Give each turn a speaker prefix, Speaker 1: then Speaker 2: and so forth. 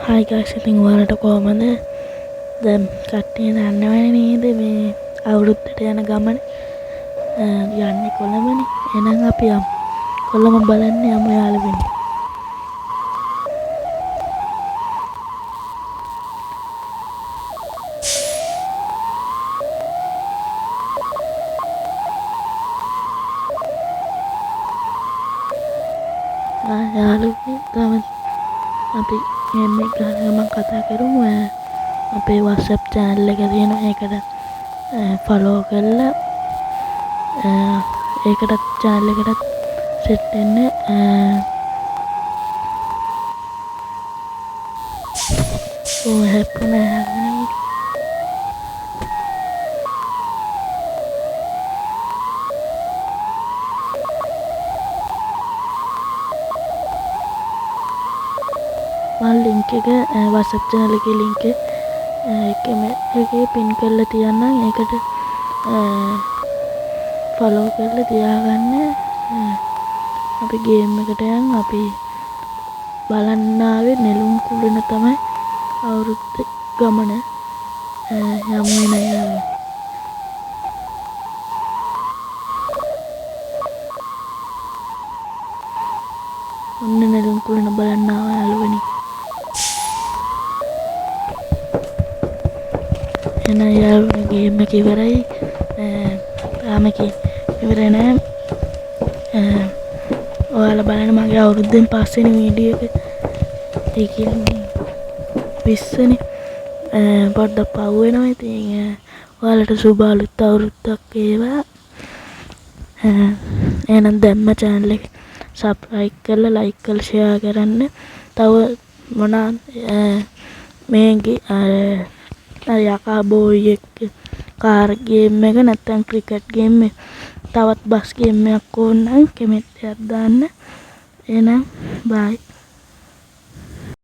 Speaker 1: Hi guys, ඉතින් ඔයාලට කොහමද? දැන් කට්ටිය දන්නවනේ නේද මේ අවුරුද්දට යන ගමන යන්නේ කොළඹනේ. එහෙනම් අපි යමු. කොළඹ බලන්න යමු යාළුවනේ. යාළුවනේ තමයි අපි මේ ගමන් කතා කරමු. අපේ WhatsApp channel එක තියෙනවා. ඒකට follow කරලා ඒකටත් channel එකටත් set වෙන්න. හැප්පුණා මම link එක WhatsApp channel එකේ link එකේ pin කරලා තියන්නම්. ඒකට follow කරලා තියාගන්න. අපි game එකට යන්. අපි බලන්න ආවේ නෙළුම් කුළුණ තමයි අවුරුද්ද ගමන. යමු නේ. ඔන්න නෙළුම් කුළුණ බලන්න ආවා යාළුවනේ. එහෙනම් යාළුවනේ ගේම් එක ඉවරයි. තාම ඉවර නෑ. ඔයාලා බලන්න මගේ අවුරුද්දෙන් පස්සේනේ වීඩියෝ එක. ඒ කියන්නේ 20නේ. පොඩ්ඩක් පව් වෙනවා. ඉතින් ඔයාලට සුබ අලුත් අවුරුද්දක් වේවා. එහෙනම් දැම්ම channel එක subscribe කරලා like කරලා share කරන්න. තව මොනවා මේගේ යකා බෝයි එක්ක කාර් ගේම් එක නැත්නම් ක්‍රිකට් ගේම් එක තවත් බස් ගේම් එකක් ඕන නම් කමෙන්ට් එකක් දාන්න. එහෙනම් bye.